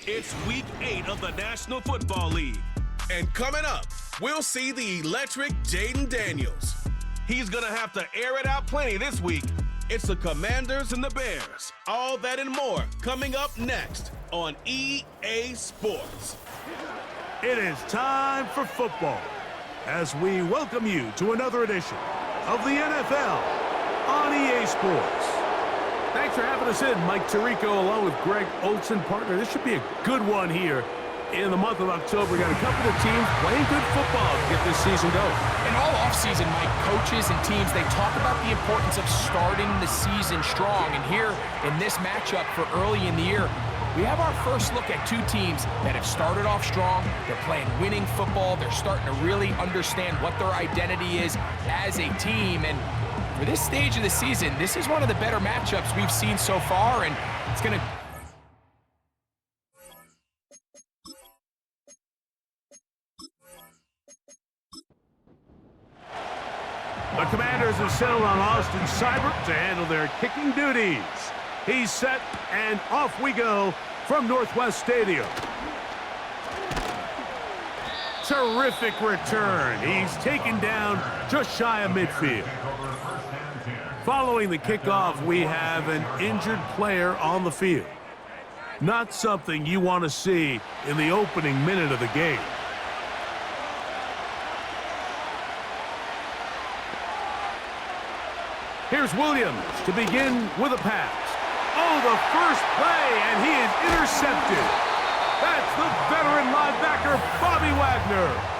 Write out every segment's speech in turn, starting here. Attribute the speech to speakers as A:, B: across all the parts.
A: It's week 8 of the National Football League.
B: And coming up, we'll see the electric Jayden Daniels.
A: He's gonna have to air it out plenty this week. It's the Commanders and the Bears. All that and more coming up next on EA Sports.
C: It is time for football as we welcome you to another edition of the NFL on EA Sports. Thanks for having us in, Mike Tirico, along with Greg Olsen, partner. This should be a good one here in the month of October. We got a couple of teams playing good football to get this season going.
D: And all offseason, Mike, coaches and teams, they talk about the importance of starting the season strong. And here in this matchup for early in the year, we have our first look at two teams that have started off strong. They're playing winning football. They're starting to really understand what their identity is as a team. And for this stage of the season, this is one of the better matchups we've seen so far, and it's going to...
C: The Commanders have settled on Austin Seibert to handle their kicking duties. He's set, and off we go from Northwest Stadium. Terrific return. He's taken down just shy of midfield. Following the kickoff, we have an injured player on the field. Not something you want to see in the opening minute of the game. Here's Williams to begin with a pass. Oh, the first play, and he is intercepted. That's the veteran linebacker, Bobby Wagner.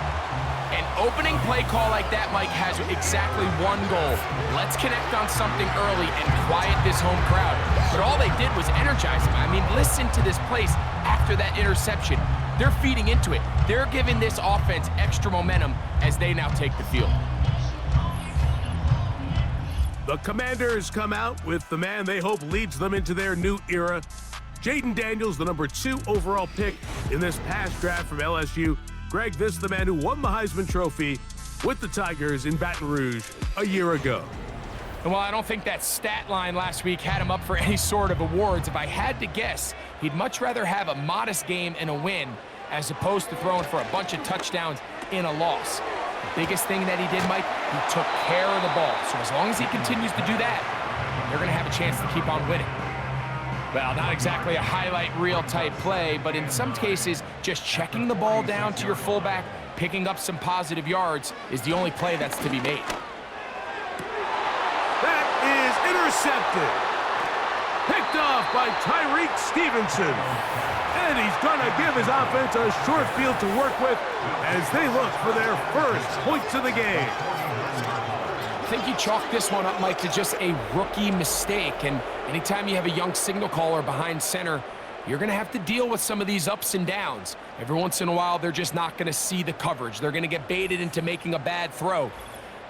D: An opening play call like that, Mike, has exactly one goal. Let's connect on something early and quiet this home crowd. But all they did was energize him. I mean, listen to this place after that interception. They're feeding into it. They're giving this offense extra momentum as they now take the field.
C: The Commanders come out with the man they hope leads them into their new era. Jayden Daniels, the number 2 overall pick in this past draft from LSU. Greg, this is the man who won the Heisman Trophy with the Tigers in Baton Rouge a year ago.
D: And while I don't think that stat line last week had him up for any sort of awards, if I had to guess, he'd much rather have a modest game and a win as opposed to throwing for a bunch of touchdowns in a loss. The biggest thing that he did, Mike, he took care of the ball. So as long as he continues to do that, they're going to have a chance to keep on winning. Well, not exactly a highlight reel type play, but in some cases, just checking the ball down to your fullback, picking up some positive yards is the only play that's to be made.
C: That is intercepted. Picked off by Tyreek Stevenson. And he's going to give his offense a short field to work with as they look for their first points of the game.
D: I think you chalk this one up, Mike, to just a rookie mistake. And anytime you have a young signal caller behind center, you're going to have to deal with some of these ups and downs. Every once in a while, they're just not going to see the coverage. They're going to get baited into making a bad throw.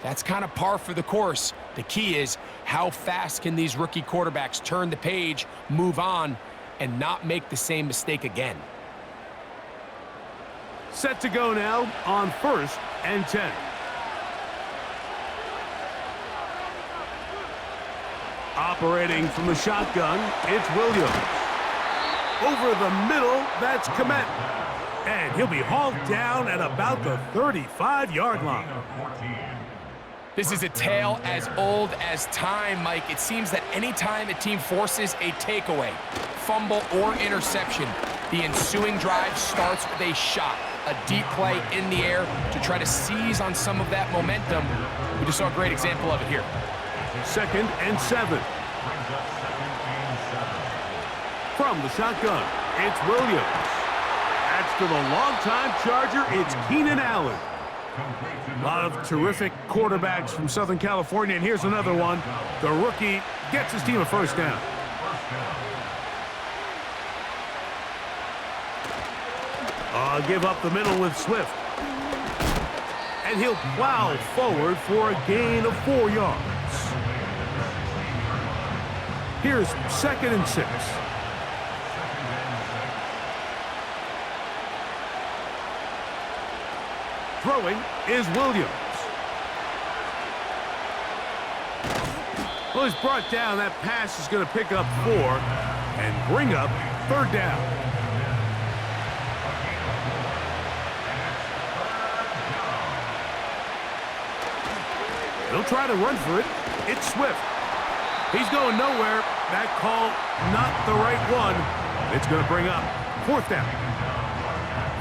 D: That's kind of par for the course. The key is how fast can these rookie quarterbacks turn the page, move on, and not make the same mistake again.
C: Set to go now on 1st and 10. Operating from the shotgun, it's Williams. Over the middle, that's Komet. And he'll be hauled down at about the 35-yard line.
D: This is a tale as old as time, Mike. It seems that anytime a team forces a takeaway, fumble, or interception, the ensuing drive starts with a shot, a deep play in the air to try to seize on some of that momentum. We just saw a great example of it here.
C: 2nd and 7. From the shotgun, it's Williams. That's to the longtime Charger, it's Keenan Allen. A lot of terrific quarterbacks from Southern California, and here's another one. The rookie gets his team a first down. Give up the middle with Swift. And he'll plow forward for a gain of 4 yards. Here's 2nd and 6. Throwing is Williams. Well, he's brought down. That pass is going to pick up 4. and bring up third down. They'll try to run for it. It's Swift. He's going nowhere. That call, not the right one. It's going to bring up fourth down.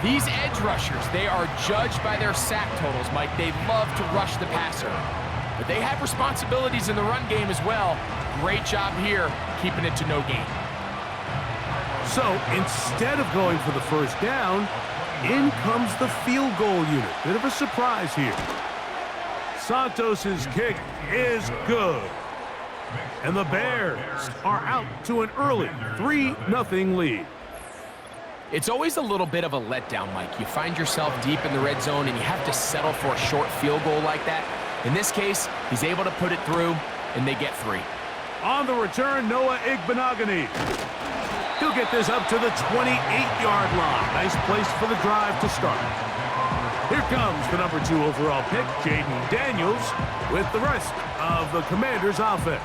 D: These edge rushers, they are judged by their sack totals, Mike. They love to rush the passer. But they have responsibilities in the run game as well. Great job here, keeping it to no gain.
C: So instead of going for the first down, in comes the field goal unit. Bit of a surprise here. Santos's kick is good. And the Bears are out to an early 3-0 lead.
D: It's always a little bit of a letdown, Mike. You find yourself deep in the red zone and you have to settle for a short field goal like that. In this case, he's able to put it through, and they get 3.
C: On the return, Noah Igbenogany. He'll get this up to the 28-yard line. Nice place for the drive to start. Here comes the number 2 overall pick, Jayden Daniels, with the rest of the Commanders' offense.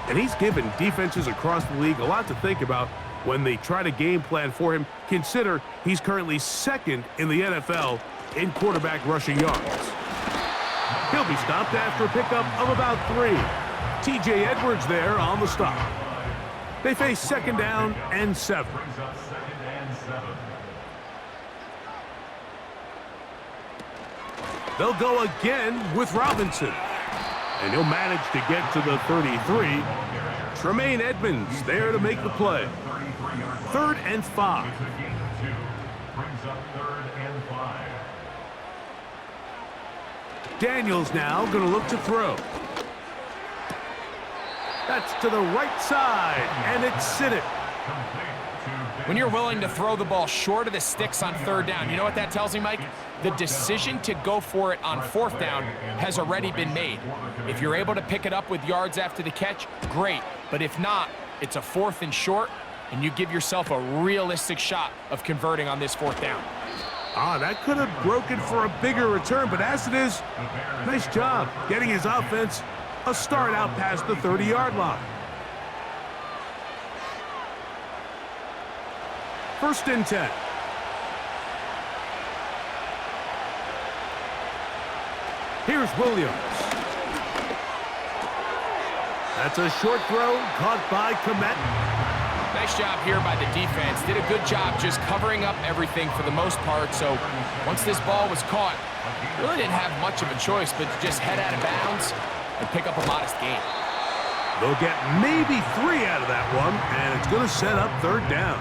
C: And he's given defenses across the league a lot to think about when they try to game plan for him. Consider he's currently 2nd in the NFL in quarterback rushing yards. He'll be stopped after a pickup of about 3. T.J. Edwards there on the stop. They face 2nd down and 7. They'll go again with Robinson. And he'll manage to get to the 33. Tremaine Edmonds there to make the play. 3rd and 5. Daniels now going to look to throw. That's to the right side, and it's Siddick.
D: When you're willing to throw the ball short of the sticks on 3rd down, you know what that tells me, Mike? The decision to go for it on 4th down has already been made. If you're able to pick it up with yards after the catch, great. But if not, it's a 4th and short, and you give yourself a realistic shot of converting on this 4th down.
C: That could have broken for a bigger return, but as it is, nice job getting his offense a start out past the 30-yard line. 1st and 10. Here's Williams. That's a short throw caught by Kmet.
D: Nice job here by the defense. Did a good job just covering up everything for the most part. So once this ball was caught, really didn't have much of a choice but to just head out of bounds and pick up a modest gain.
C: They'll get maybe 3 out of that one, and it's going to set up 3rd down.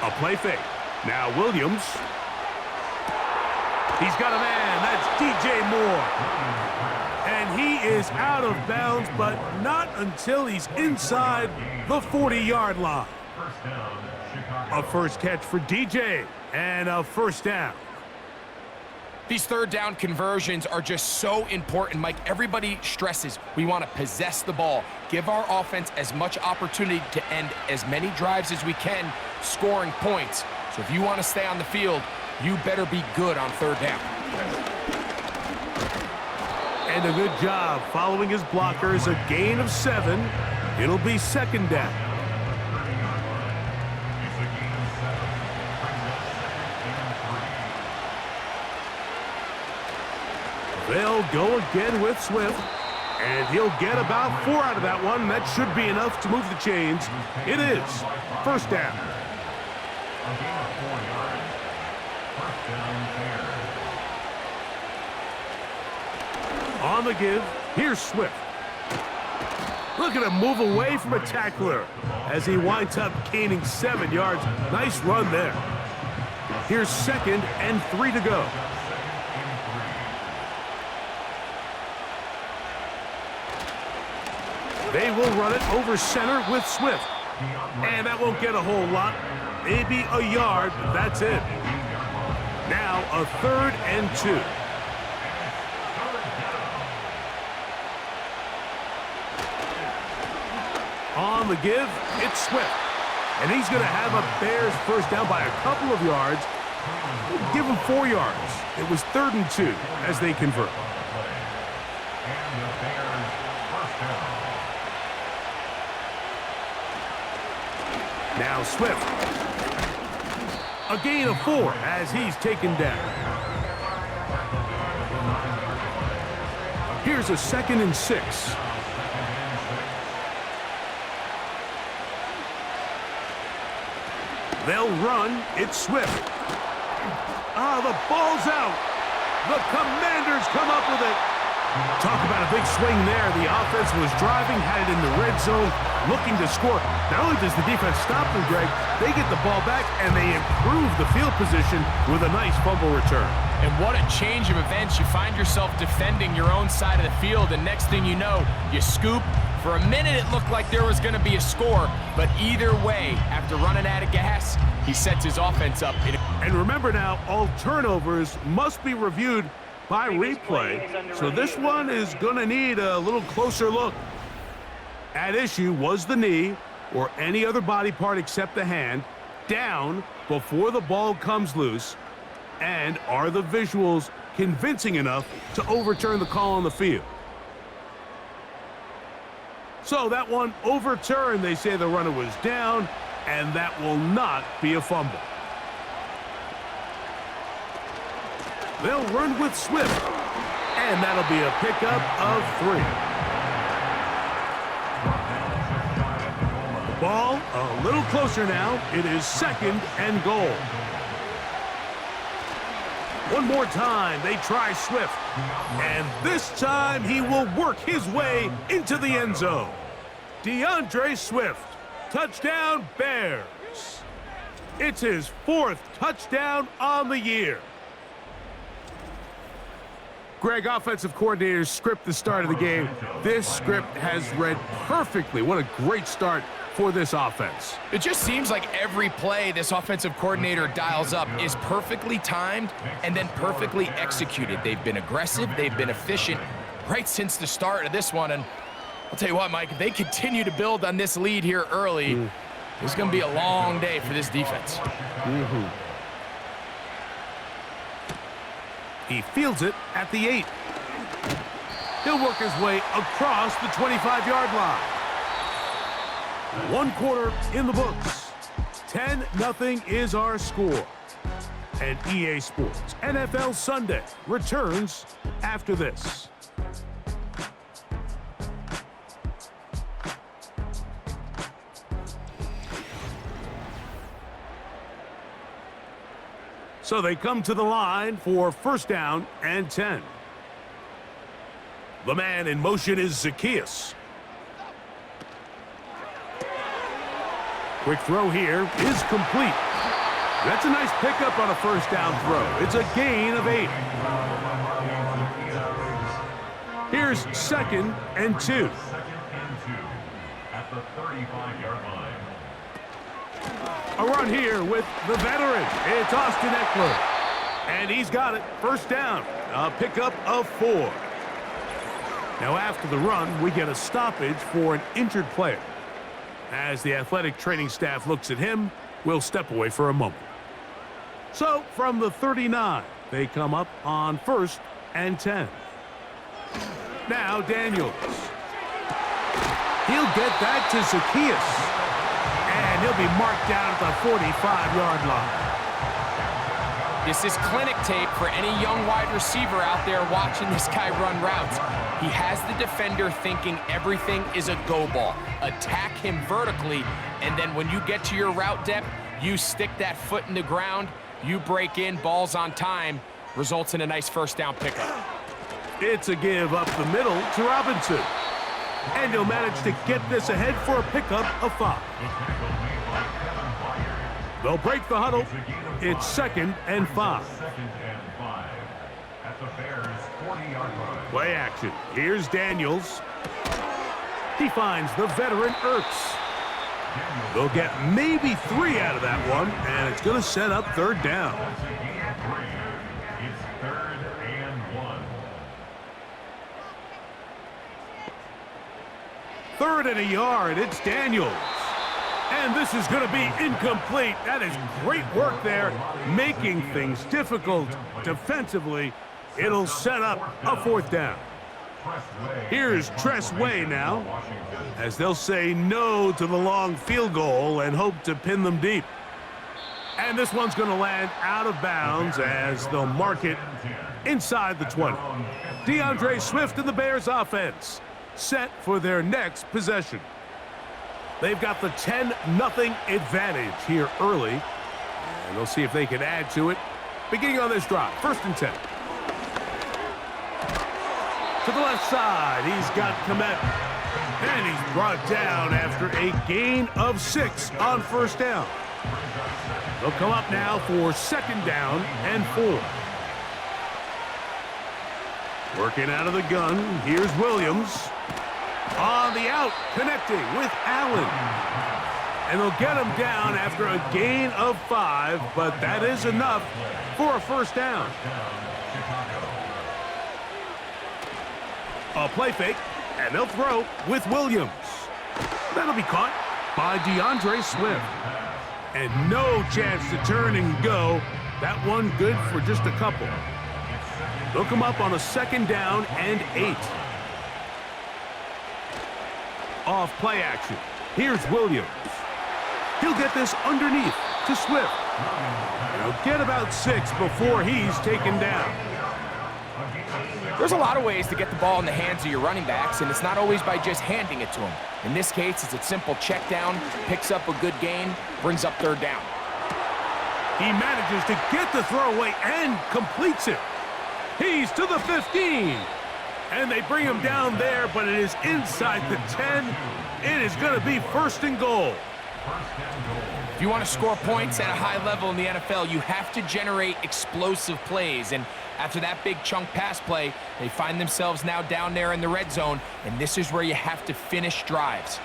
C: A play fake. Now Williams. He's got a man. That's DJ Moore. And he is out of bounds, but not until he's inside the 40-yard line. A first catch for DJ and a 1st down.
D: These 3rd down conversions are just so important, Mike. Everybody stresses we want to possess the ball, give our offense as much opportunity to end as many drives as we can, scoring points. So if you want to stay on the field, you better be good on 3rd down.
C: And a good job following his blockers, a gain of 7. It'll be 2nd down. They'll go again with Swift, and he'll get about 4 out of that one. That should be enough to move the chains. It is 1st down. On the give, here's Swift. Look at him move away from a tackler as he winds up gaining 7 yards. Nice run there. Here's 2nd and 3 to go. They will run it over center with Swift. And that won't get a whole lot. Maybe a yard, but that's it. Now a 3rd and 2. On the give, it's Swift. And he's going to have a Bears 1st down by a couple of yards. Give him 4 yards. It was 3rd and 2 as they convert. Now Swift. A gain of 4 as he's taken down. Here's a 2nd and 6. They'll run. It's Swift. The ball's out. The Commanders come up with it. Talk about a big swing there. The offense was driving, had it in the red zone, looking to score. Not only does the defense stop them, Greg, they get the ball back, and they improve the field position with a nice fumble return.
D: And what a change of events. You find yourself defending your own side of the field, and next thing you know, you scoop. For a minute, it looked like there was going to be a score, but either way, after running out of gas, he sets his offense up.
C: And remember now, all turnovers must be reviewed by replay, so this one is going to need a little closer look. At issue was the knee, or any other body part except the hand, down before the ball comes loose, and are the visuals convincing enough to overturn the call on the field? So that one overturned. They say the runner was down, and that will not be a fumble. They'll run with Swift, and that'll be a pickup of 3. The ball a little closer now. It is 2nd and goal. One more time, they try Swift, and this time he will work his way into the end zone. DeAndre Swift, touchdown Bears. It's his 4th touchdown on the year. Greg, offensive coordinators script the start of the game. This script has read perfectly. What a great start for this offense.
D: It just seems like every play this offensive coordinator dials up is perfectly timed and then perfectly executed. They've been aggressive, they've been efficient right since the start of this one. And I'll tell you what, Mike, if they continue to build on this lead here early, it's going to be a long day for this defense.
C: He fields it at the 8. He'll work his way across the 25-yard line. 1 quarter in the books. 10-0 is our score. And EA Sports NFL Sunday returns after this. So they come to the line for 1st down and 10. The man in motion is Zaccheaus. Quick throw here is complete. That's a nice pickup on a 1st down throw. It's a gain of 8. Here's 2nd and 2. At the 35-yard line. A run here with the veteran. It's Austin Eckler. And he's got it. 1st down. A pickup of 4. Now after the run, we get a stoppage for an injured player. As the athletic training staff looks at him, we'll step away for a moment. So from the 39, they come up on 1st and 10. Now Daniels. He'll get that to Zaccheaus. And he'll be marked down at the 45-yard line.
D: This is clinic tape for any young wide receiver out there watching this guy run routes. He has the defender thinking everything is a go ball. Attack him vertically, and then when you get to your route depth, you stick that foot in the ground, you break in, ball's on time, results in a nice 1st down pickup.
C: It's a give up the middle to Robinson. And he'll manage to get this ahead for a pickup of 5. They'll break the huddle. It's 2nd and 5. Play action. Here's Daniels. He finds the veteran Ertz. They'll get maybe 3 out of that one, and it's going to set up 3rd down. It's 3rd and 1. 3rd and a yard. It's Daniels. And this is going to be incomplete. That is great work there, making things difficult defensively. It'll set up a 4th down. Here's Tress Way now, as they'll say no to the long field goal and hope to pin them deep. And this one's going to land out of bounds as they'll mark it inside the 20. DeAndre Swift and the Bears offense set for their next possession. They've got the 10-0 advantage here early, and they'll see if they can add to it. Beginning on this drive, 1st and 10. To the left side, he's got Kmet, and he's brought down after a gain of 6 on 1st down. They'll come up now for 2nd down and 4. Working out of the gun, here's Williams. On the out, connecting with Allen. And they'll get him down after a gain of 5, but that is enough for a 1st down. A play fake, and they'll throw with Williams. That'll be caught by DeAndre Swift. And no chance to turn and go. That one good for just a couple. They'll come up on a 2nd down and 8. Off play action. Here's Williams. He'll get this underneath to Swift. And he'll get about 6 before he's taken down.
D: There's a lot of ways to get the ball in the hands of your running backs, and it's not always by just handing it to them. In this case, it's a simple check down, picks up a good gain, brings up 3rd down.
C: He manages to get the throwaway and completes it. He's to the 15. And they bring him down there, but it is inside the 10. It is going to be 1st and goal.
D: If you want to score points at a high level in the NFL, you have to generate explosive plays. And after that big chunk pass play, they find themselves now down there in the red zone, and this is where you have to finish drives.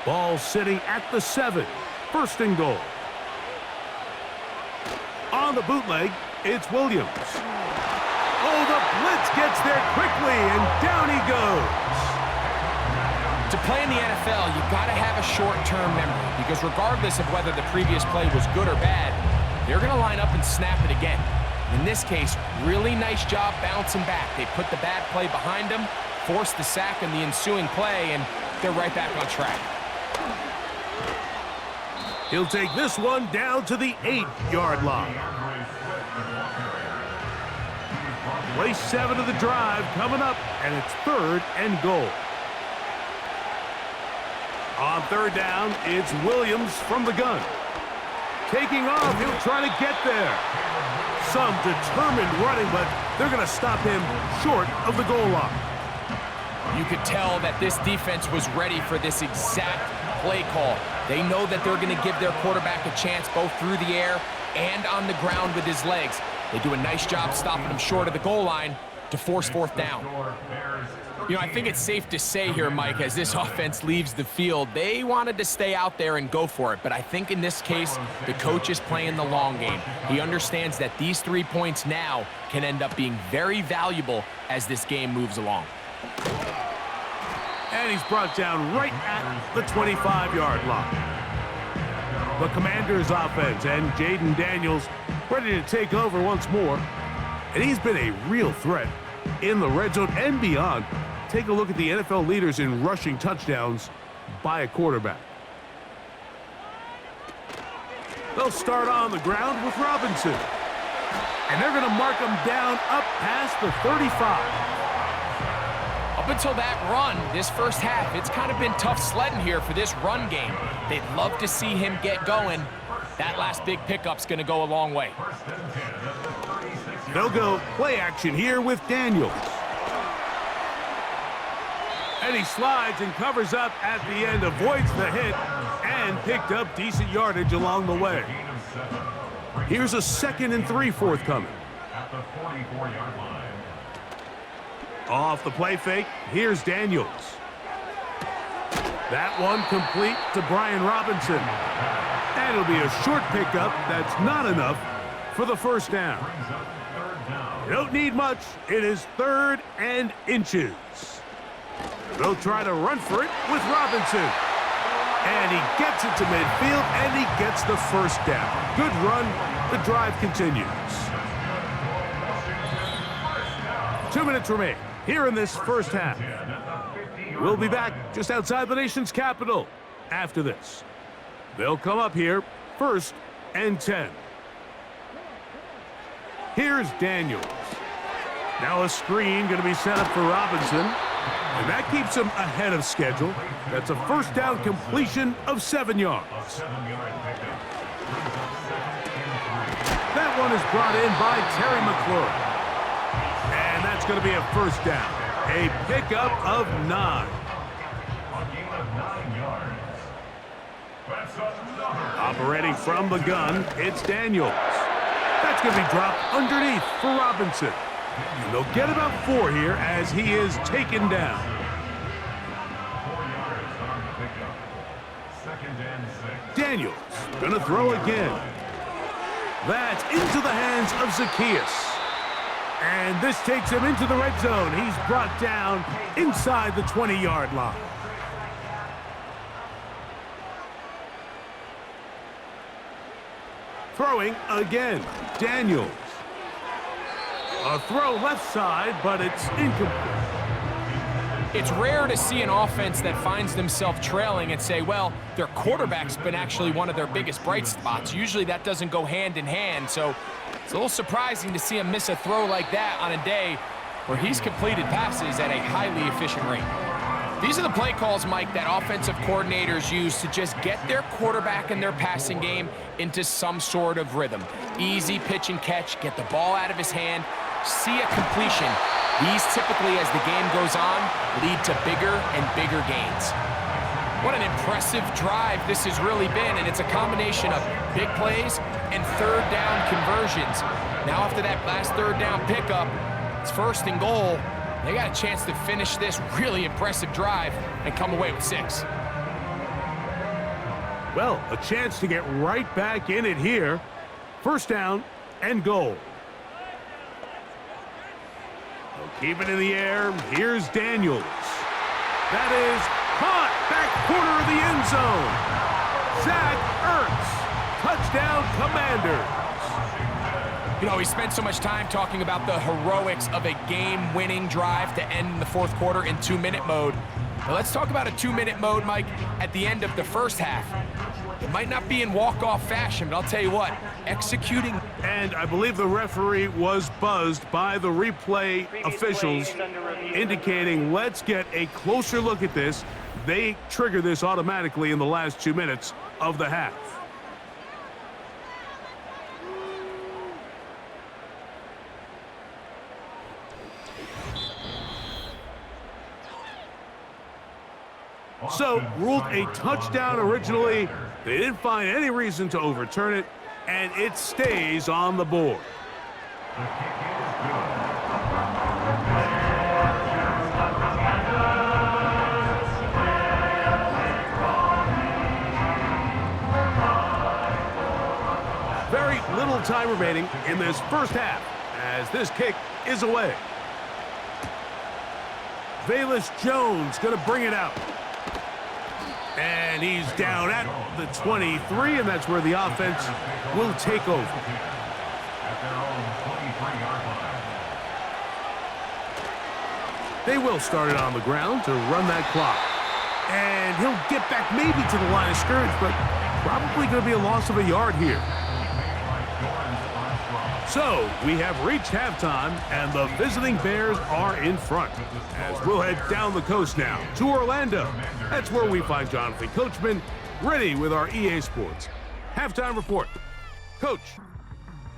C: Ball sitting at the 7. 1st and goal. On the bootleg, it's Williams. Oh, the blitz gets there quickly, and down he goes.
D: To play in the NFL, you've got to have a short-term memory, because regardless of whether the previous play was good or bad, they're going to line up and snap it again. In this case, really nice job bouncing back. They put the bad play behind them, forced the sack in the ensuing play, and they're right back on track.
C: He'll take this one down to the 8-yard line. Play 7 of the drive coming up, and it's 3rd and goal. On 3rd down, it's Williams from the gun. Taking off, he'll try to get there. Some determined running, but they're going to stop him short of the goal line.
D: You could tell that this defense was ready for this exact play call. They know that they're going to give their quarterback a chance both through the air and on the ground with his legs. They do a nice job stopping him short of the goal line to force 4th down. You know, I think it's safe to say here, Mike, as this offense leaves the field, they wanted to stay out there and go for it. But I think in this case, the coach is playing the long game. He understands that these 3 points now can end up being very valuable as this game moves along.
C: And he's brought down right at the 25-yard line. The Commanders offense and Jayden Daniels ready to take over once more. And he's been a real threat in the red zone and beyond. Take a look at the NFL leaders in rushing touchdowns by a quarterback. They'll start on the ground with Robinson. And they're going to mark him down up past the 35.
D: Up until that run, this first half, it's kind of been tough sledding here for this run game. They'd love to see him get going. That last big pickup's going to go a long way.
C: They'll go play action here with Daniels. And he slides and covers up at the end, avoids the hit, and picked up decent yardage along the way. Here's a 2nd and 3 forthcoming.
B: At the 44-yard line.
C: Off the play fake, here's Daniels. That one complete to Brian Robinson. And it'll be a short pickup that's not enough for the 1st down. You don't need much. It is 3rd and inches. They'll try to run for it with Robinson. And he gets it to midfield, and he gets the first down. Good run. The drive continues. 2 minutes remain here in this first half. We'll be back just outside the nation's capital after this. They'll come up here, 1st and 10. Here's Daniels. Now a screen going to be set up for Robinson. And that keeps him ahead of schedule. That's a first down completion of 7 yards. That one is brought in by Terry McLaurin. And that's going to be a first down. A pickup of 9. Operating from the gun, it's Daniels. That's going to be dropped underneath for Robinson. And they'll get about 4 here as he is taken down. Daniels going to throw again. That's into the hands of Zacchaeus. And this takes him into the red zone. He's brought down inside the 20-yard line. Throwing again, Daniels. A throw left side, but it's incomplete.
D: It's rare to see an offense that finds themselves trailing and say, well, their quarterback's been actually one of their biggest bright spots. Usually that doesn't go hand in hand, so it's a little surprising to see him miss a throw like that on a day where he's completed passes at a highly efficient rate. These are the play calls, Mike, that offensive coordinators use to just get their quarterback and their passing game into some sort of rhythm. Easy pitch and catch, get the ball out of his hand, see a completion. These typically, as the game goes on, lead to bigger and bigger gains. What an impressive drive this has really been, and it's a combination of big plays and third down conversions. Now after that last third down pickup, it's 1st and goal. They got a chance to finish this really impressive drive and come away with 6.
C: Well, a chance to get right back in it here. 1st down and goal. They'll keep it in the air. Here's Daniels. That is caught back corner of the end zone. Zach Ertz. Touchdown, Commanders.
D: You know, we spent so much time talking about the heroics of a game-winning drive to end the 4th quarter in 2-minute mode. Now let's talk about a 2-minute mode, Mike, at the end of the first half. It might not be in walk-off fashion, but I'll tell you what, executing...
C: And I believe the referee was buzzed by the replay officials, indicating let's get a closer look at this. They trigger this automatically in the last 2 minutes of the half. So, ruled a touchdown originally. They didn't find any reason to overturn it, and it stays on the board. Very little time remaining in this first half as this kick is away. Velus Jones going to bring it out. And he's down at the 23, and that's where the offense will take over. They will start it on the ground to run that clock. And he'll get back maybe to the line of scrimmage, but probably going to be a loss of a yard here. So, we have reached halftime, and the visiting Bears are in front. As we'll head down the coast now to Orlando. That's where we find Jonathan Coachman, ready with our EA Sports halftime report. Coach.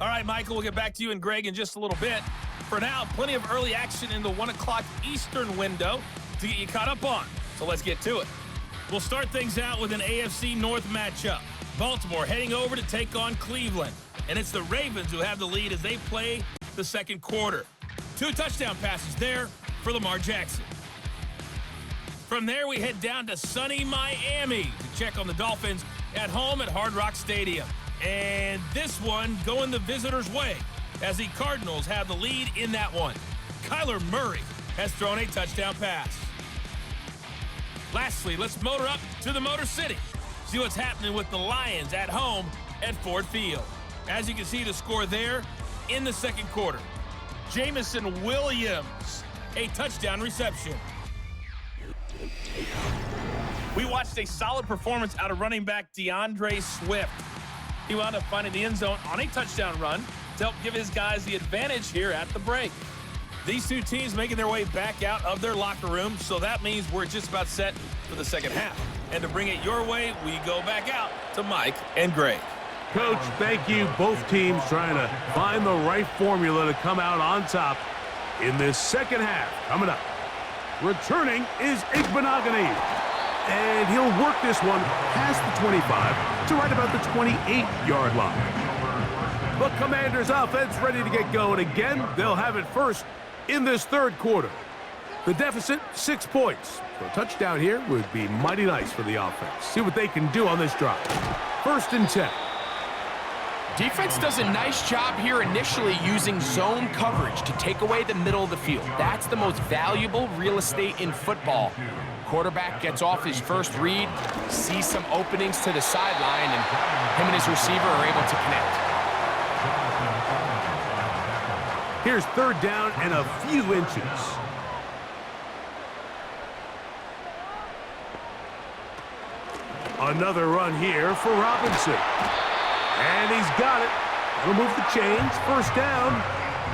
E: All right, Michael, we'll get back to you and Greg in just a little bit. For now, plenty of early action in the 1 o'clock Eastern window to get you caught up on. So let's get to it. We'll start things out with an AFC North matchup. Baltimore heading over to take on Cleveland. And it's the Ravens who have the lead as they play the 2nd quarter. 2 touchdown passes there for Lamar Jackson. From there, we head down to sunny Miami to check on the Dolphins at home at Hard Rock Stadium. And this one going the visitors' way as the Cardinals have the lead in that one. Kyler Murray has thrown a touchdown pass. Lastly, let's motor up to the Motor City See what's happening with the Lions at home at Ford Field. As you can see, the score there in the second quarter. Jameson Williams, a touchdown reception. We watched a solid performance out of running back DeAndre Swift. He wound up finding the end zone on a touchdown run to help give his guys the advantage here at the break. These two teams making their way back out of their locker room, so that means we're just about set for the second half. And to bring it your way, we go back out to Mike and Greg.
C: Coach, thank you. Both teams trying to find the right formula to come out on top in this second half. Coming up, returning is Igbenogany. And he'll work this one past the 25 to right about the 28-yard line. The Commanders' offense ready to get going again. They'll have it first in this third quarter. The deficit, 6 points. So a touchdown here would be mighty nice for the offense. See what they can do on this drive. 1st and 10.
D: Defense does a nice job here initially using zone coverage to take away the middle of the field. That's the most valuable real estate in football. Quarterback gets off his first read, sees some openings to the sideline, and him and his receiver are able to connect.
C: Here's 3rd down and a few inches. Another run here for Robinson. And he's got it. That'll move the chains. 1st down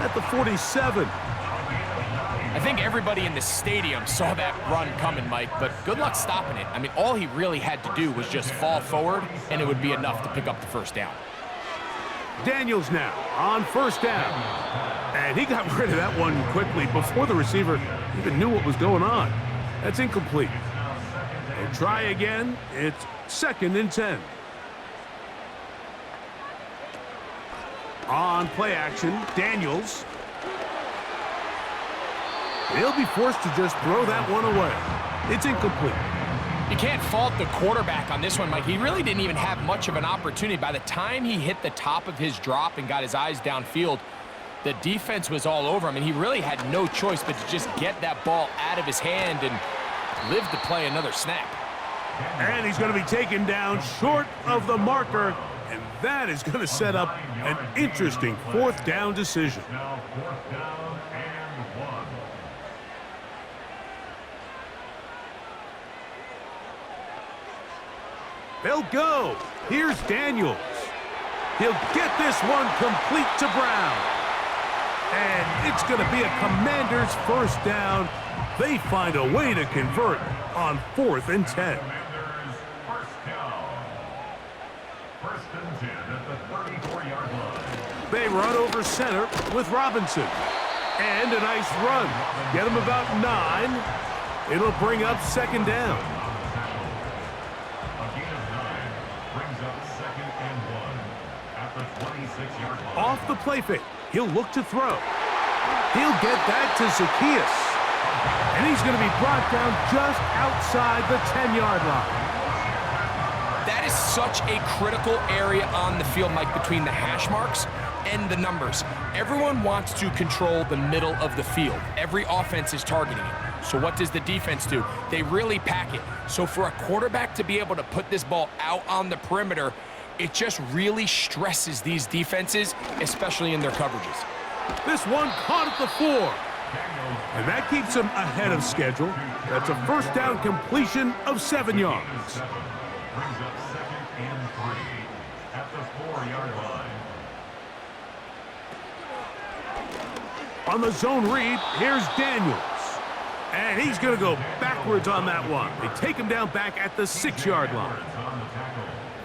C: at the 47.
D: I think everybody in the stadium saw that run coming, Mike, but good luck stopping it. I mean, all he really had to do was just fall forward, and it would be enough to pick up the 1st down.
C: Daniels now on 1st down. And he got rid of that one quickly before the receiver even knew what was going on. That's incomplete. They'll try again. It's 2nd and 10. On play action, Daniels. He'll be forced to just throw that one away. It's incomplete.
D: You can't fault the quarterback on this one, Mike. He really didn't even have much of an opportunity. By the time he hit the top of his drop and got his eyes downfield, the defense was all over him, and he really had no choice but to just get that ball out of his hand and live to play another snap.
C: And he's going to be taken down short of the marker, and that is going to set up an interesting 4th down decision. They'll go. Here's Daniels. He'll get this one complete to Brown. And it's going to be a Commanders 1st down. They find a way to convert on 4th and 10. They run over center with Robinson. And a nice run. Get him about 9. It'll bring up 2nd down. Off the play fake. He'll look to throw. He'll get that to Zaccheaus. And he's going to be brought down just outside the 10-yard line.
D: That is such a critical area on the field, Mike, between the hash marks and the numbers. Everyone wants to control the middle of the field. Every offense is targeting it. So what does the defense do? They really pack it. So for a quarterback to be able to put this ball out on the perimeter, it just really stresses these defenses, especially in their coverages.
C: This one caught at the 4. And that keeps him ahead of schedule. That's a 1st down completion of 7 yards.
F: Brings up 2nd and 3 at the 4-yard line.
C: On the zone read, here's Daniels. And he's going to go backwards on that one. They take him down back at the 6-yard line.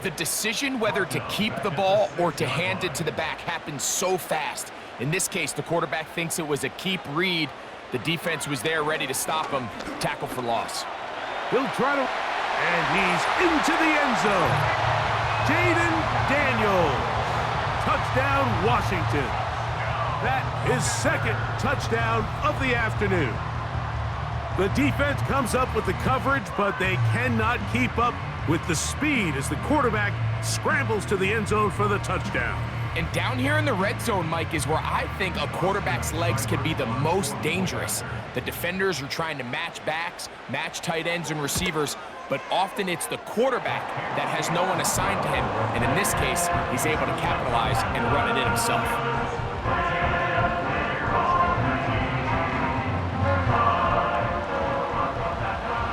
D: The decision whether to keep the ball or to hand it to the back happens so fast. In this case, the quarterback thinks it was a keep read. The defense was there ready to stop him. Tackle for loss.
C: He'll try to... And he's into the end zone. Jayden Daniels. Touchdown, Washington. That is 2nd touchdown of the afternoon. The defense comes up with the coverage, but they cannot keep up with the speed as the quarterback scrambles to the end zone for the touchdown.
D: And down here in the red zone, Mike, is where I think a quarterback's legs can be the most dangerous. The defenders are trying to match backs, match tight ends and receivers. but often it's the quarterback that has no one assigned to him, and in this case, he's able to capitalize and run it in himself.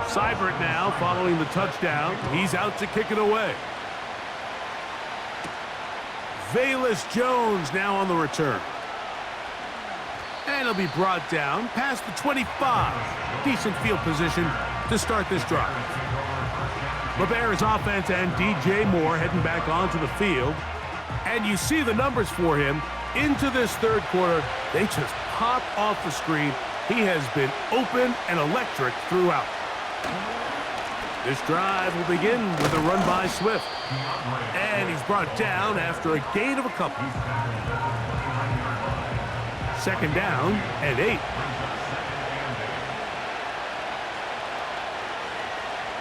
C: Seibert now following the touchdown. He's out to kick it away. Velus Jones now on the return. And he'll be brought down past the 25. Decent field position to start this drive. The Bears offense and DJ Moore heading back onto the field. And you see the numbers for him into this third quarter. They just pop off the screen. He has been open and electric throughout. This drive will begin with a run by Swift. And he's brought down after a gain of a couple. Second down and 8.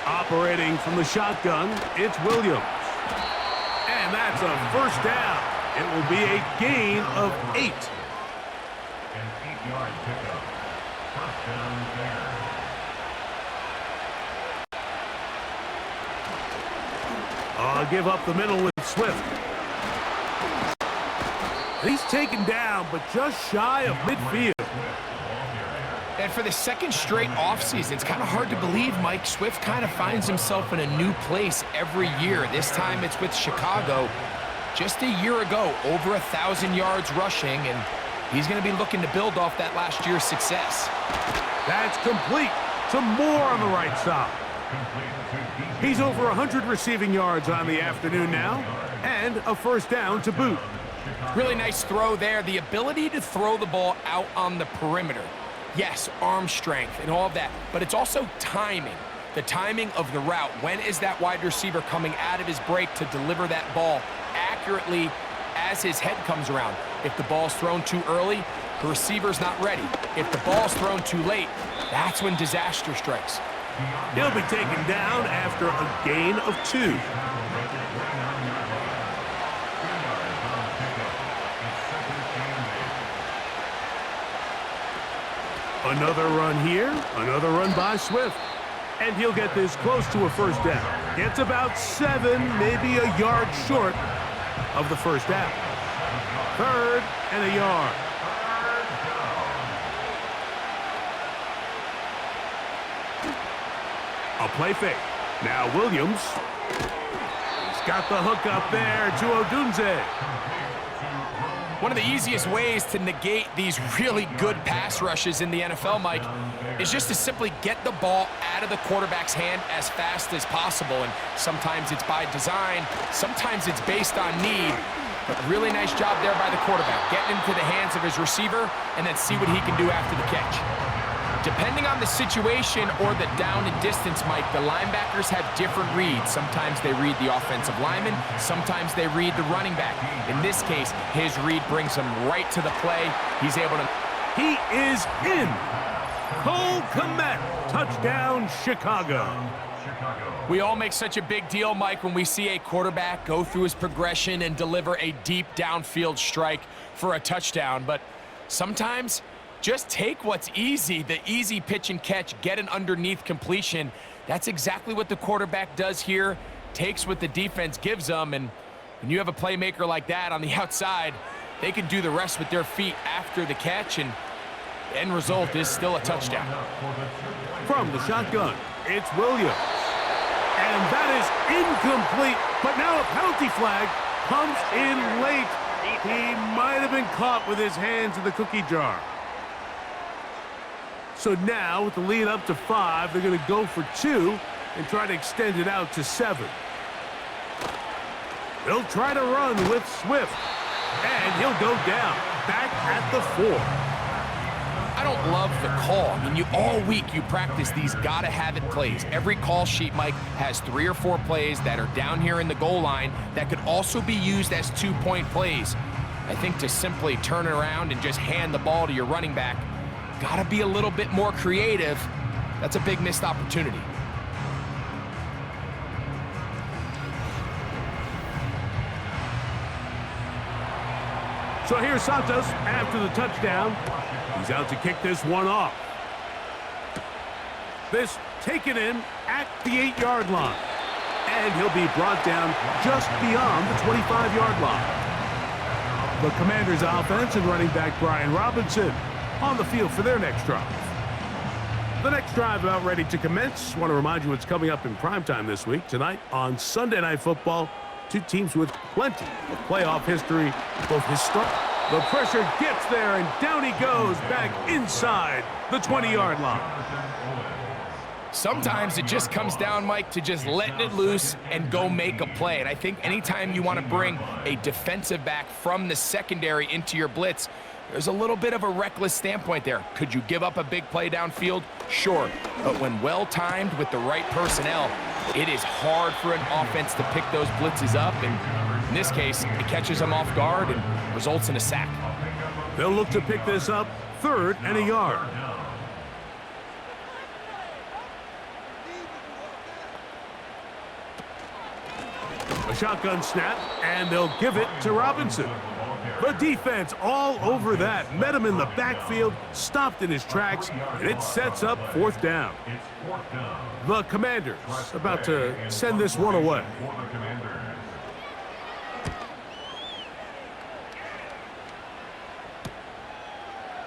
C: Operating from the shotgun, it's Williams. And that's a first down. It will be a gain of 8.
F: An 8-yard pickup. First down Bears.
C: I'll give up the middle with Swift. He's taken down, but just shy of midfield.
D: And for the second straight offseason, it's kind of hard to believe Mike Swift kind of finds himself in a new place every year. This time it's with Chicago. Just a year ago, over 1,000 yards rushing, and he's going to be looking to build off that last year's success.
C: That's complete to Moore on the right side. He's over 100 receiving yards on the afternoon now, and a first down to boot.
D: Really nice throw there. The ability to throw the ball out on the perimeter. Yes, arm strength and all of that, but it's also timing. The timing of the route. When is that wide receiver coming out of his break to deliver that ball accurately as his head comes around? If the ball's thrown too early, the receiver's not ready. If the ball's thrown too late, that's when disaster strikes.
C: He'll be taken down after a gain of 2. Another run here, another run by Swift. And he'll get this close to a first down. Gets about 7, maybe a yard short of the first down. 3rd and a yard. A play fake. Now Williams. He's got the hook up there to Odunze.
D: One of the easiest ways to negate these really good pass rushes in the NFL, Mike, is just to simply get the ball out of the quarterback's hand as fast as possible. And sometimes it's by design, sometimes it's based on need. But really nice job there by the quarterback, getting into the hands of his receiver and then see what he can do after the catch. Depending on the situation or the down and distance, Mike, the linebackers have different reads. Sometimes they read the offensive lineman. Sometimes they read the running back. In this case, his read brings him right to the play. He's able to...
C: He is in. Cole Kmet, touchdown Chicago.
D: We all make such a big deal, Mike, when we see a quarterback go through his progression and deliver a deep downfield strike for a touchdown. But sometimes... just take what's easy, the easy pitch and catch, get an underneath completion. That's exactly what the quarterback does here, takes what the defense gives them, and when you have a playmaker like that on the outside, they can do the rest with their feet after the catch, and the end result is still a touchdown.
C: From the shotgun, it's Williams. And that is incomplete, but now a penalty flag comes in late. He might have been caught with his hands in the cookie jar. So now, with the lead up to 5, they're going to go for 2 and try to extend it out to 7. They'll try to run with Swift, and he'll go down, back at the 4.
D: I don't love the call. I mean, all week you practice these gotta-have-it plays. Every call sheet, Mike, has 3 or 4 plays that are down here in the goal line that could also be used as 2-point plays. I think to simply turn it around and just hand the ball to your running back, gotta be a little bit more creative. That's a big missed opportunity.
C: So here's Santos after the touchdown. He's out to kick this one off. This taken in at the 8-yard line. And he'll be brought down just beyond the 25-yard line. The Commanders' offense and running back Brian Robinson on the field for their next drive. The next drive about ready to commence. Want to remind you what's coming up in primetime this week. Tonight on Sunday Night Football, two teams with plenty of playoff history, both historic. The pressure gets there, and down he goes back inside the 20-yard line.
D: Sometimes it just comes down, Mike, to just letting it loose and go make a play. And I think anytime you want to bring a defensive back from the secondary into your blitz, there's a little bit of a reckless standpoint there. Could you give up a big play downfield? Sure. But when well-timed with the right personnel, it is hard for an offense to pick those blitzes up. And in this case, it catches them off guard and results in a sack.
C: They'll look to pick this up 3rd and a yard. A shotgun snap, and they'll give it to Robinson. The defense all over that. Met him in the backfield, stopped in his tracks, and it sets up 4th down. The Commanders about to send this one away.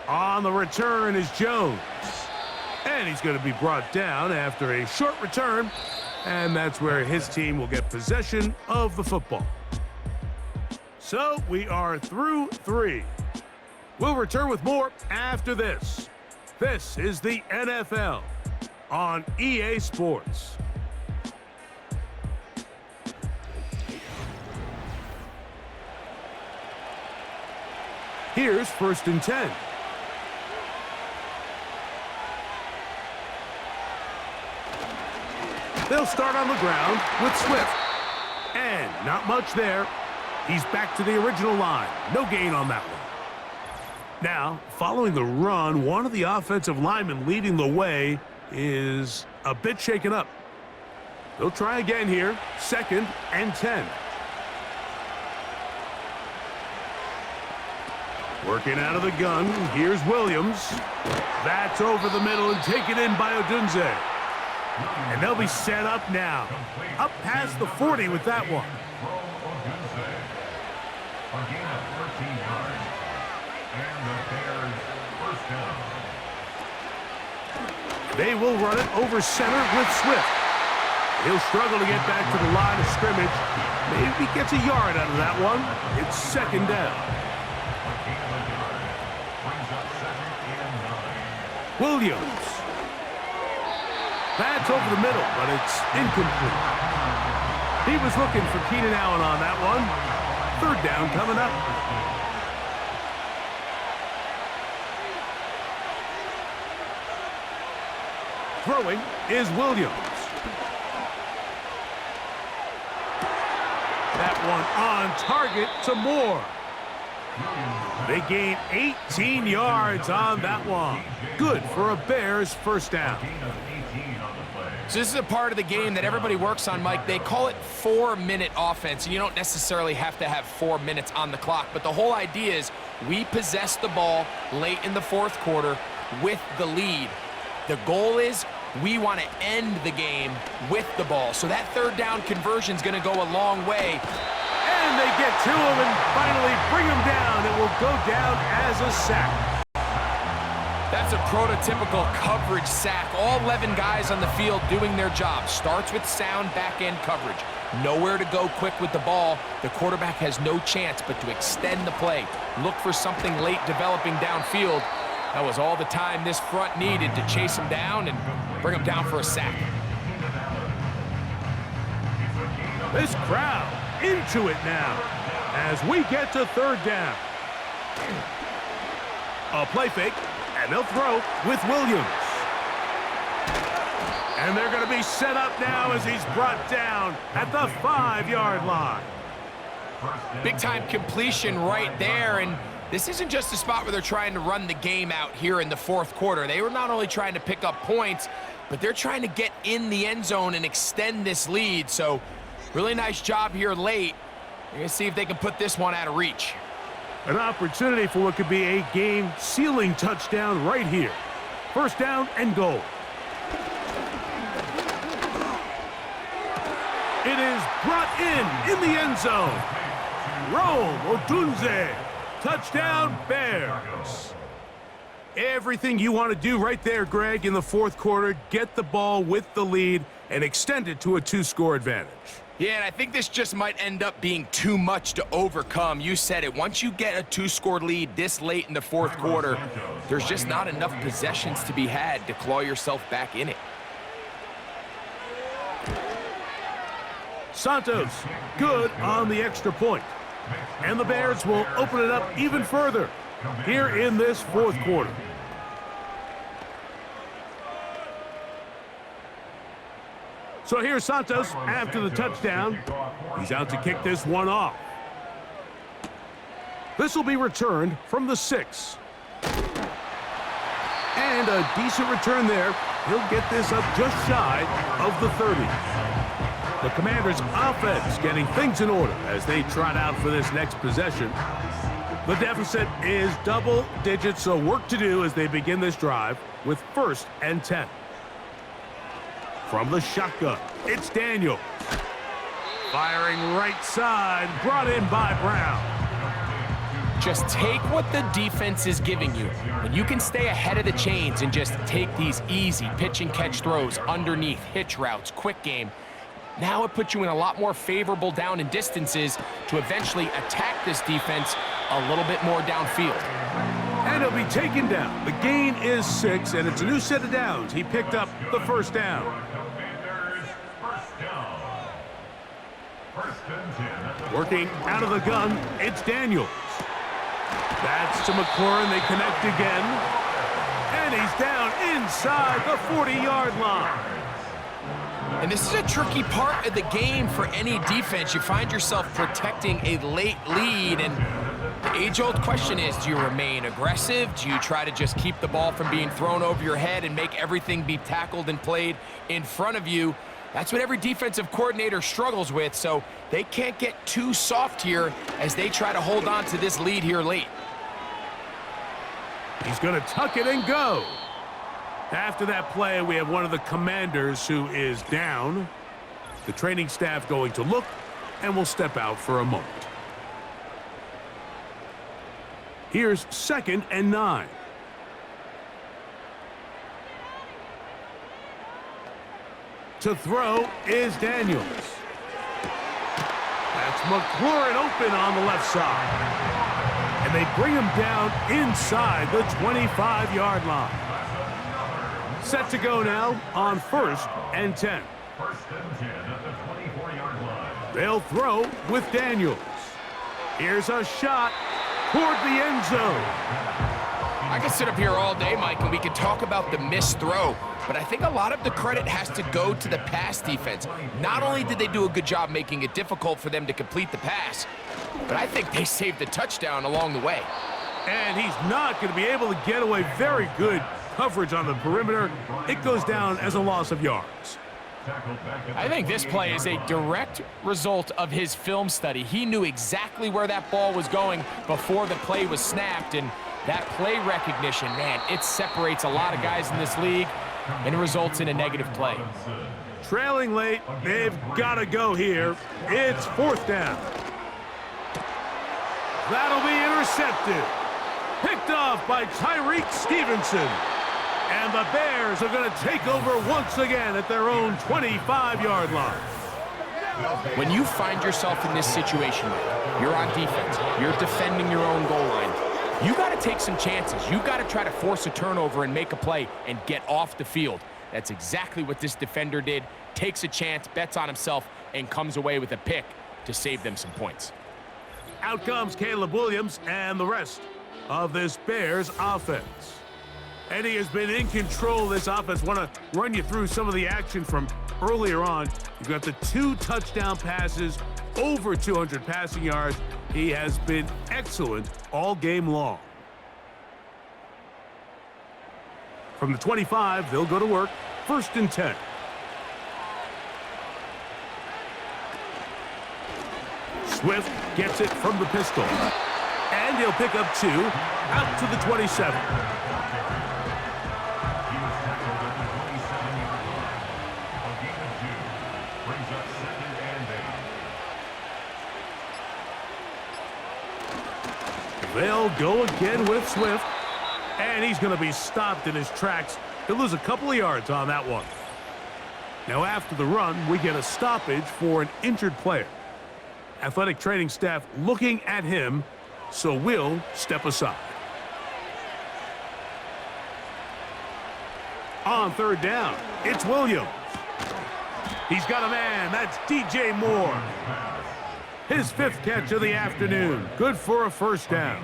C: On the return is Jones. And he's going to be brought down after a short return. And that's where his team will get possession of the football. So we are through 3. We'll return with more after this. This is the NFL on EA Sports. Here's 1st and 10. They'll start on the ground with Swift. And not much there. He's back to the original line. No gain on that one. Now, following the run, one of the offensive linemen leading the way is a bit shaken up. They'll try again here. 2nd and 10. Working out of the gun, here's Williams. That's over the middle and taken in by Odunze. And they'll be set up now. Up past the 40 with that one. They will run it over center with Swift. He'll struggle to get back to the line of scrimmage. Maybe gets a yard out of that one. It's 2nd down. Williams. That's over the middle, but it's incomplete. He was looking for Keenan Allen on that one. 3rd down coming up. Throwing is Williams. That one on target to Moore. They gain 18 yards on that one. Good for a Bears 1st down.
D: So this is a part of the game that everybody works on, Mike. They call it 4-minute offense, and you don't necessarily have to have 4 minutes on the clock. But the whole idea is we possess the ball late in the 4th quarter with the lead. The goal is we want to end the game with the ball. So that 3rd down conversion is going to go a long way.
C: And they get to him and finally bring him down. It will go down as a sack.
D: That's a prototypical coverage sack. All 11 guys on the field doing their job. Starts with sound back-end coverage. Nowhere to go quick with the ball. The quarterback has no chance but to extend the play. Look for something late developing downfield. That was all the time this front needed to chase him down and bring him down for a sack.
C: This crowd into it now as we get to 3rd down. A play fake, and they'll throw with Williams. And they're going to be set up now as he's brought down at the 5-yard line.
D: Big-time completion right there, and this isn't just a spot where they're trying to run the game out here in the 4th quarter. They were not only trying to pick up points, but they're trying to get in the end zone and extend this lead. So really nice job here late. We're going to see if they can put this one out of reach.
C: An opportunity for what could be a game-sealing touchdown right here. 1st down and goal. It is brought in the end zone. Rome Odunze. Touchdown, Bears. Everything you want to do right there, Greg, in the fourth quarter. Get the ball with the lead and extend it to a 2-score advantage.
D: Yeah, and I think this just might end up being too much to overcome. You said it. Once you get a 2-score lead this late in the fourth quarter, there's just not enough possessions to be had to claw yourself back in it.
C: Santos, good on the extra point. And the Bears will open it up even further here in this fourth quarter. So here's Santos after the touchdown. He's out to kick this one off. This will be returned from the 6. And a decent return there. He'll get this up just shy of the 30. The Commanders' offense getting things in order as they trot out for this next possession. The deficit is double digits, so work to do as they begin this drive with 1st and 10. From the shotgun, it's Daniels. Firing right side, brought in by Brown.
D: Just take what the defense is giving you. When you can stay ahead of the chains and just take these easy pitch and catch throws underneath, hitch routes, quick game, now it puts you in a lot more favorable down and distances to eventually attack this defense a little bit more downfield.
C: And he'll be taken down. The gain is 6, and it's a new set of downs. He picked up the 1st down. Working out of the gun, it's Daniels. That's to McLaurin. They connect again. And he's down inside the 40-yard line.
D: And this is a tricky part of the game for any defense. You find yourself protecting a late lead, and the age-old question is, do you remain aggressive? Do you try to just keep the ball from being thrown over your head and make everything be tackled and played in front of you? That's what every defensive coordinator struggles with, so they can't get too soft here as they try to hold on to this lead here late.
C: He's going to tuck it and go. After that play, we have one of the Commanders who is down. The training staff going to look and will step out for a moment. Here's 2nd and 9. To throw is Daniels. That's McLaurin open on the left side. And they bring him down inside the 25-yard line. Set to go now on 1st and 10.
F: 1st and 10 at the 24-yard line.
C: They'll throw with Daniels. Here's a shot toward the end zone.
D: I could sit up here all day, Mike, and we could talk about the missed throw, but I think a lot of the credit has to go to the pass defense. Not only did they do a good job making it difficult for them to complete the pass, but I think they saved the touchdown along the way.
C: And he's not going to be able to get away. Very good coverage on the perimeter. It goes down as a loss of yards.
D: I think this play is a direct result of his film study. He knew exactly where that ball was going before the play was snapped, and that play recognition, man, it separates a lot of guys in this league and results in a negative play.
C: Trailing late, they've got to go here. It's 4th down. That'll be intercepted. Picked off by Tyreek Stevenson. And the Bears are going to take over once again at their own 25-yard line.
D: When you find yourself in this situation, you're on defense, you're defending your own goal line, you got to take some chances. You got to try to force a turnover and make a play and get off the field. That's exactly what this defender did. Takes a chance, bets on himself, and comes away with a pick to save them some points.
C: Out comes Caleb Williams and the rest of this Bears offense. And he has been in control of this offense. Want to run you through some of the action from earlier on. You've got the 2 touchdown passes, over 200 passing yards. He has been excellent all game long. From the 25, they'll go to work. 1st and 10. Swift gets it from the pistol. And he'll pick up 2 out to the 27. They'll go again with Swift. And he's going to be stopped in his tracks. He'll lose a couple of yards on that one. Now after the run, we get a stoppage for an injured player. Athletic training staff looking at him, so we'll step aside. On third down, it's Williams. He's got a man. That's DJ Moore. His 5th catch of the afternoon. Good for a first down.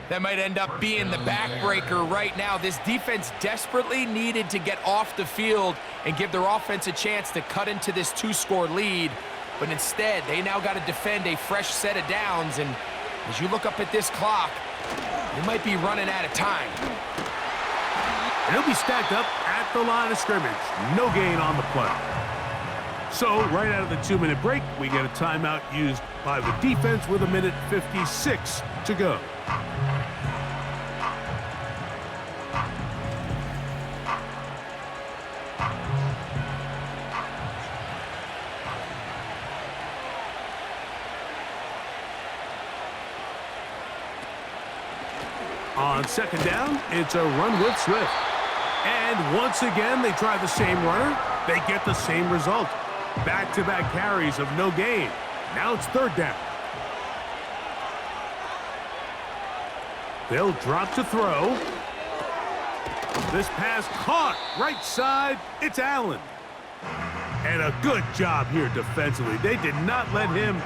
D: That might end up being the backbreaker right now. This defense desperately needed to get off the field and give their offense a chance to cut into this 2-score lead. But instead, they now got to defend a fresh set of downs. And as you look up at this clock, they might be running out of time.
C: And he'll be stacked up at the line of scrimmage. No gain on the play. So, right out of the 2-minute break, we get a timeout used by the defense with 1:56 to go. On second down, it's a run with Swift. And once again, they try the same runner. They get the same result. Back-to-back carries of no gain. Now it's third down. They'll drop to throw. This pass caught right side. It's Allen. And a good job here defensively. They did not let him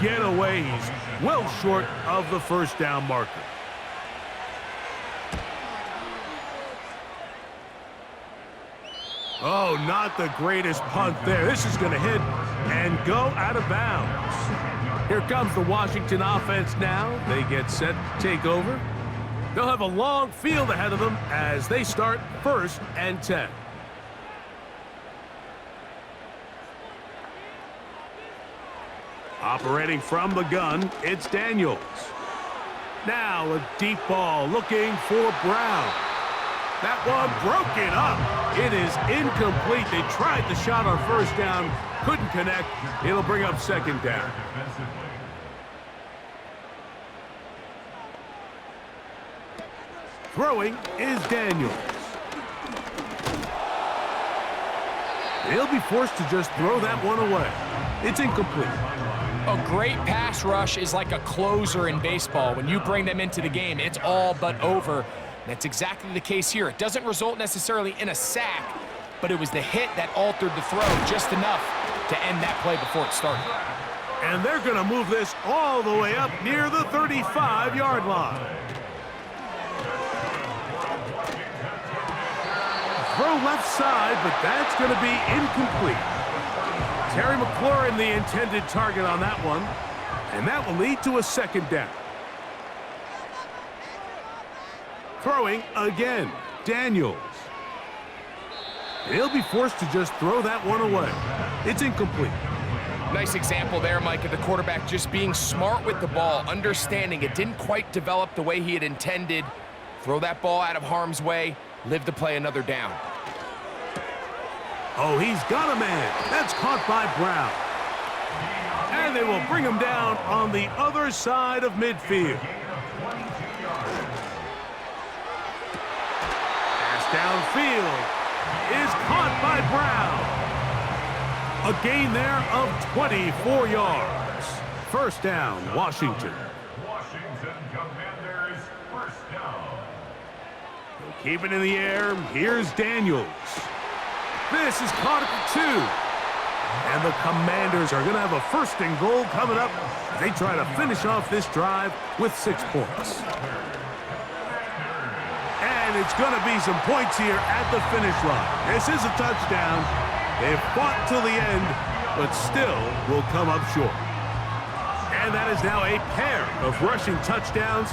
C: get away. He's well short of the first down marker. Oh, not the greatest punt there. This is going to hit and go out of bounds. Here comes the Washington offense now. They get set to take over. They'll have a long field ahead of them as they start 1st and 10. Operating from the gun, it's Daniels. Now a deep ball looking for Brown. That one broken up. It is incomplete. They tried the shot on first down, couldn't connect. It'll bring up second down. Throwing is Daniels. He'll be forced to just throw that one away. It's incomplete.
D: A great pass rush is like a closer in baseball. When you bring them into the game, it's all but over. That's exactly the case here. It doesn't result necessarily in a sack, but it was the hit that altered the throw just enough to end that play before it started.
C: And they're going to move this all the way up near the 35-yard line. Throw left side, but that's going to be incomplete. Terry McLaurin, the intended target on that one, and that will lead to a second down. Throwing again, Daniels. He'll be forced to just throw that one away. It's incomplete.
D: Nice example there, Mike, of the quarterback just being smart with the ball, understanding it didn't quite develop the way he had intended. Throw that ball out of harm's way, live to play another down.
C: Oh, he's got a man. That's caught by Brown. And they will bring him down on the other side of midfield. Downfield is caught by Brown. A gain there of 24 yards. First down, Washington.
F: Washington Commanders, first down.
C: They'll keep it in the air. Here's Daniels. This is caught at the 2. And the Commanders are going to have a 1st and goal coming up. They try to finish off this drive with 6 points. And it's going to be some points here at the finish line. This is a touchdown. They've fought till the end, but still will come up short. And that is now a pair of rushing touchdowns.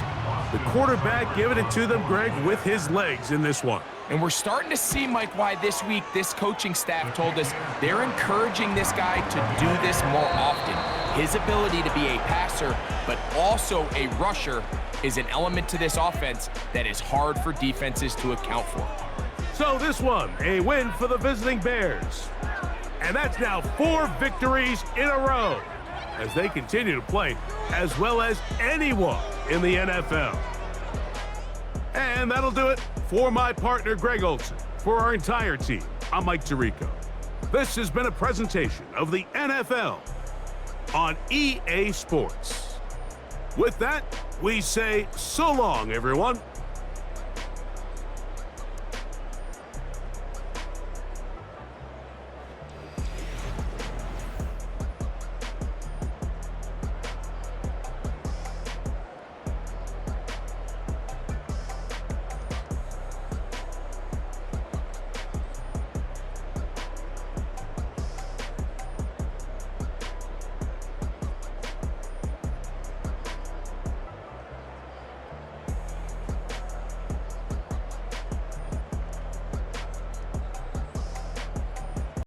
C: The quarterback giving it to them, Greg, with his legs in this one.
D: And we're starting to see, Mike, why this week this coaching staff told us they're encouraging this guy to do this more often. His ability to be a passer, but also a rusher, is an element to this offense that is hard for defenses to account for.
C: So this one, a win for the visiting Bears. And that's now 4 victories in a row as they continue to play as well as anyone in the NFL. And that'll do it for my partner, Greg Olson. For our entire team, I'm Mike Tirico. This has been a presentation of the NFL on EA Sports. With that, we say so long, everyone.